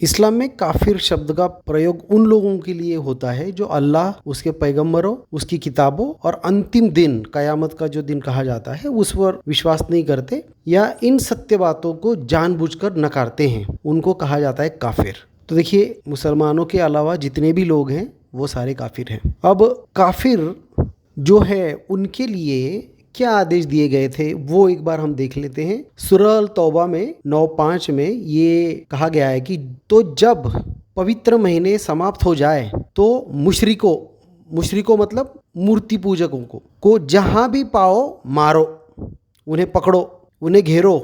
इस्लाम में काफिर शब्द का प्रयोग उन लोगों के लिए होता है जो अल्लाह, उसके पैगंबरों, उसकी किताबों और अंतिम दिन, कयामत का जो दिन कहा जाता है, उस पर विश्वास नहीं करते या इन सत्य बातों को जानबूझकर नकारते हैं, उनको कहा जाता है काफिर। तो देखिए, मुसलमानों के अलावा जितने भी लोग हैं वो सारे काफिर हैं। अब काफिर जो है उनके लिए क्या आदेश दिए गए थे वो एक बार हम देख लेते हैं। सूरह अल तौबा में 9:5 में ये कहा गया है कि तो जब पवित्र महीने समाप्त हो जाए तो मुशरिकों मतलब मूर्ति पूजकों को जहां भी पाओ मारो, उन्हें पकड़ो, उन्हें घेरो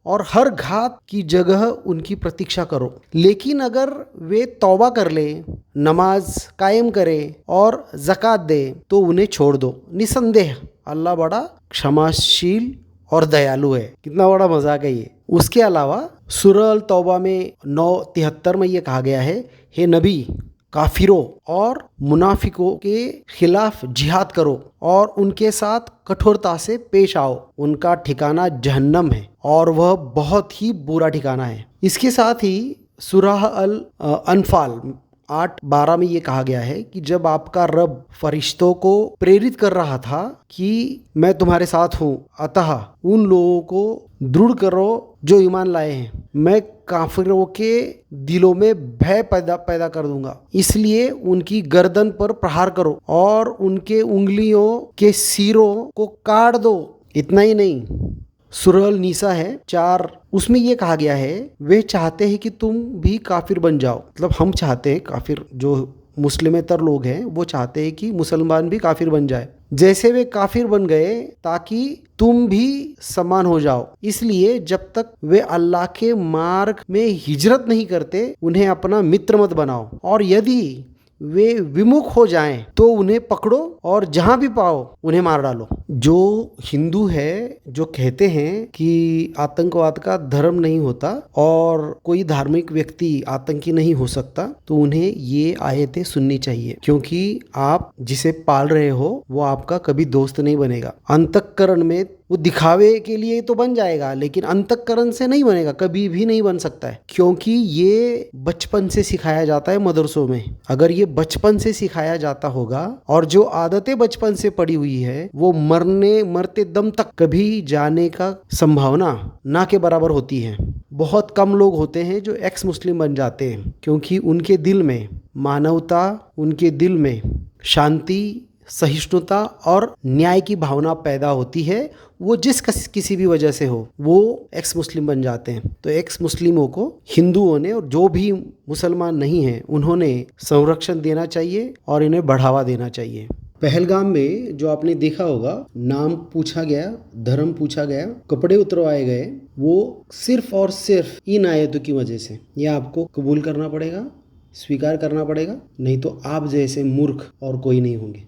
और हर घात की जगह उनकी प्रतीक्षा करो। लेकिन अगर वे तौबा कर ले, नमाज कायम करे और ज़कात दे तो उन्हें छोड़ दो। निसंदेह अल्लाह बड़ा क्षमाशील और दयालु है। कितना बड़ा मजाक है ये। उसके अलावा सूरह अल तौबा में 9:73 में ये कहा गया है, हे नबी, काफिरों और मुनाफिकों के खिलाफ जिहाद करो और उनके साथ कठोरता से पेश आओ। उनका ठिकाना जहन्नम है और वह बहुत ही बुरा ठिकाना है। इसके साथ ही सूरह अल अनफाल 8:12 में ये कहा गया है कि जब आपका रब फरिश्तों को प्रेरित कर रहा था कि मैं तुम्हारे साथ हूँ, अतः उन लोगों को दृढ़ करो जो ईमान लाए हैं। मैं काफिरों के दिलों में भय पैदा कर दूंगा, इसलिए उनकी गर्दन पर प्रहार करो और उनके उंगलियों के सिरों को काट दो। इतना ही नहीं, सूरह अल निसा है 4, उसमें यह कहा गया है, वे चाहते हैं कि तुम भी काफिर बन जाओ। मतलब हम चाहते हैं, काफिर जो मुस्लिमेतर लोग हैं वो चाहते हैं कि मुसलमान भी काफिर बन जाए, जैसे वे काफिर बन गए ताकि तुम भी समान हो जाओ। इसलिए जब तक वे अल्लाह के मार्ग में हिजरत नहीं करते उन्हें अपना मित्र मत बनाओ, और यदि वे विमुख हो जाएं तो उन्हें पकड़ो और जहां भी पाओ उन्हें मार डालो। जो हिंदू है जो कहते हैं कि आतंकवाद का धर्म नहीं होता और कोई धार्मिक व्यक्ति आतंकी नहीं हो सकता, तो उन्हें ये आयतें सुननी चाहिए, क्योंकि आप जिसे पाल रहे हो वो आपका कभी दोस्त नहीं बनेगा। अंतःकरण में वो दिखावे के लिए तो बन जाएगा, लेकिन अंतःकरण से नहीं बनेगा, कभी भी नहीं बन सकता है, क्योंकि ये बचपन से सिखाया जाता है मदरसों में। अगर ये बचपन से सिखाया जाता होगा और जो आदतें बचपन से पड़ी हुई है वो मरते दम तक कभी जाने का संभावना ना के बराबर होती है। बहुत कम लोग होते हैं जो एक्स मुस्लिम बन जाते हैं, क्योंकि उनके दिल में मानवता, उनके दिल में शांति, सहिष्णुता और न्याय की भावना पैदा होती है। वो किसी भी वजह से हो, वो एक्स मुस्लिम बन जाते हैं। तो एक्स मुस्लिमों को हिंदुओं ने और जो भी मुसलमान नहीं हैं उन्होंने संरक्षण देना चाहिए और इन्हें बढ़ावा देना चाहिए। पहलगाम में जो आपने देखा होगा, नाम पूछा गया, धर्म पूछा गया, कपड़े उतरवाए गए, वो सिर्फ और सिर्फ इन आयतों की वजह से। यह आपको कबूल करना पड़ेगा, स्वीकार करना पड़ेगा, नहीं तो आप जैसे मूर्ख और कोई नहीं होंगे।